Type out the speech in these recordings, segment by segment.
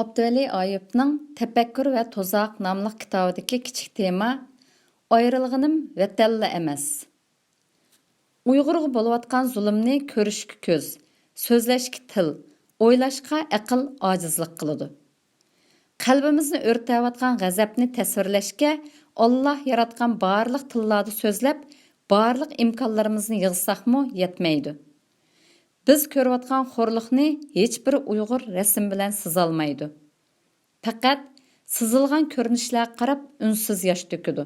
Abduvali Ayubning Tefekkür ve Tuzaq namlıq kitabidagi kichik tema Ayrılğınım vatanla emas. Uyg'urga bo'layotgan zulmni ko'rishga ko'z, so'zlashga til, o'ylashga aql ojizlik qiladi. Qalbimizni o'rtayotgan g'azabni tasvirlashga Alloh yaratgan barliq tillarda so'zlab, barliq imkonlarimizni yig'saqmi yetmaydi. Biz ko'rayotgan xo'rliqni hech bir Uyg'ur rasm bilan sizolmaydi. Faqat sizilgan ko'rinishlarga qarab unsiz yosh to'kidi.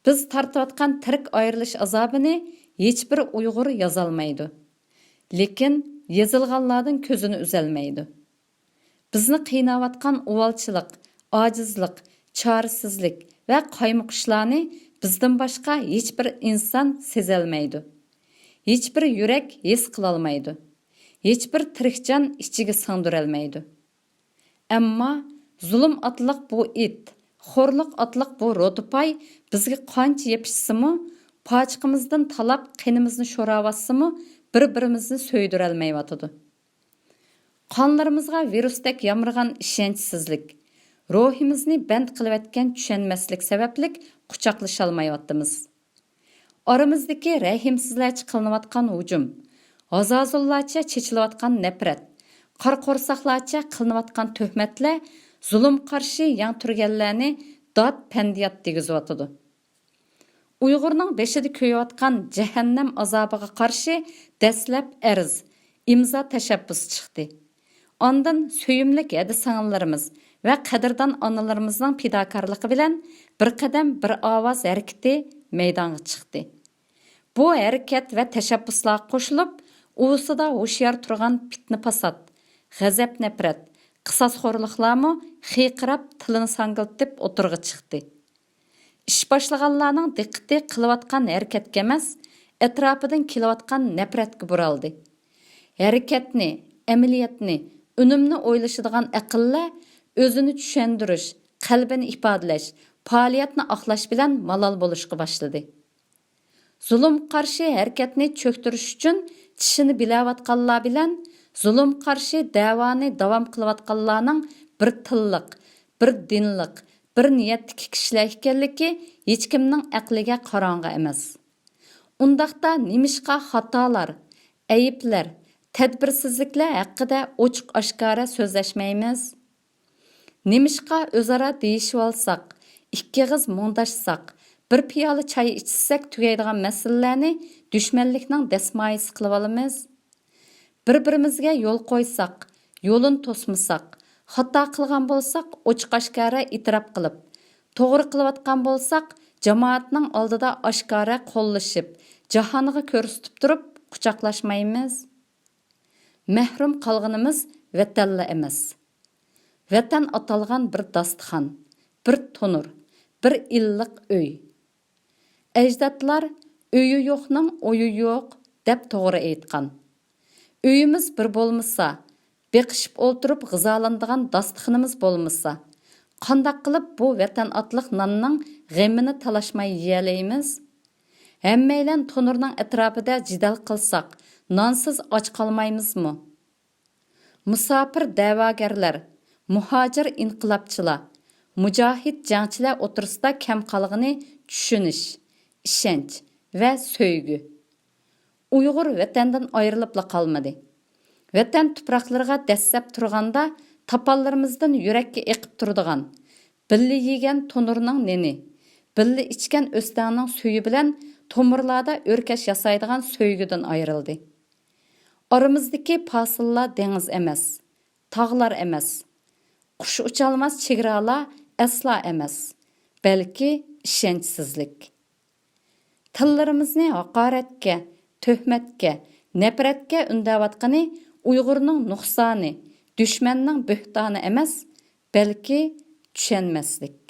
Biz tartayotgan tirik ayrilish azobini hech bir Uyg'ur yozolmaydi. Lekin yozilganlardan ko'zini uzolmaydi. Bizni qiynayotgan uvalchilik, ojizlik, chorisizlik va qaymoqishlarni bizdan boshqa hech bir inson sezolmaydi. Hech bir yurak his qilolmaydi. Hech bir tirikjon ichiga singdirolmaydi. Ammo zulm otliq bu it, xo'rliq otliq bu ro'tipay bizga qancha yepishsimi, pochiqimizdan talab qinimizni sho'ravatsimi, bir-birimizni so'ydirolmayotidi. Qonlarimizga virusdek yamırgan ishonchsizlik, ruhimizni band qilayotgan tushunmaslik sababli quchoqlasholmayotimiz. Aramizdagi rahimsizlarcha qilinayotgan hujum, g'azozullarcha chechilayotgan nafrat, qarqo'rsaqlarcha qilinayotgan tuhmatlar zulm qarshi yang turganlarni dod pandiyat degizayotidi. Uyg'urning beshida ko'yayotgan jahannam azobiga qarshi dastlab arz, imzo tashabbus chiqdi. Ondan söyümlik edi singillarimiz va qadrdon onalarimizning fidokorligi bilan bir qadam bir ovoz harakati maydonga chiqdi. Bu harakat va tashabbuslar qo'shilib, uvsida ho'shyor turgan fitna fasod, g'azab nafrat, qisosxo'rliklarmi xiqirab tilini sangiltib o'tirg'i chiqdi. Ish boshlaganlarning diqqati qilayotgan harakatga emas, atrofidan kelayotgan nafratga buraldi. Harakatni, amaliyotni, unumni o'ylashadigan aqllar o'zini tushuntirish, qalbini ifodalash, faoliyatni oqlash bilan malol bo'lishga boshladi. Zulm qarshi harakatni cho'ktirish uchun tishini bilayotganlar bilan zulm qarshi davoni davom qilayotganlarning bir tilliq, bir dinliq, bir niyatdagi kishilar ekanligi hech kimning aqliga qorong'i emas. Undaqda nimishqa xatolar, ayiblar, tadbirsizliklar haqida ochiq oshkora so'zlashmaymiz? Nimishqa o'zaro deyishib olsak, ikki og'iz mundashsak, bir piyola choy ichsak tugaydigan masalalarni dushmanlikning dasmoyisi qilib olamiz? Bir-birimizga yo'l qo'ysak, yo'lin to'smasak, xato qilgan bo'lsak, ochiq oshkora e'tirof qilib, to'g'ri qilayotgan bo'lsak, jamoatning oldida oshkora qo'llashib, jahonga ko'rsatib turib quchoqlashmaymiz? Mahrum qolganimiz vatanla emas. Vatan atalgan bir dasturxon, bir tonur, bir illiq uy. Ajdodlar uyi yo'qning o'yi yo'q deb to'g'ri aytgan. Uyimiz bir bo'lmasa, beqishib o'tirib g'izolanadigan dasturxonimiz bo'lmasa, qandoq qilib bu vatan otliq nonning g'amini talashmay yeyalaymiz? Hammaylan tonurning atrofida jidal qilsak, nonsiz och qolmaymizmi? Musafir da'vogarlar, muhojir inqilobchilar, mujohid jangchilar o'tirsida kam qolg'ini tushunish, ishonch va so'ygi. Uyg'ur vatandan ayrilib qolmadi. Vatan tuproqlariga dastlab turganda toponlarimizdan yurakka eqib turadigan, billi yegan tonurning neni, billi ichgan o'stangning suyi bilan tomirlarda o'rkash yasaydigan so'ygidan ayrildi. Aramizdagi fasillar dengiz emas, tog'lar emas, qush ucholmas chegaralar asla emas, balki ishonchsizlik. Tillarimizni haqoratga, tuhmatga, nafratga undayotgani Uyg'urning nuqsoni, dushmanning bo'htoni emas, balki tushunmaslik.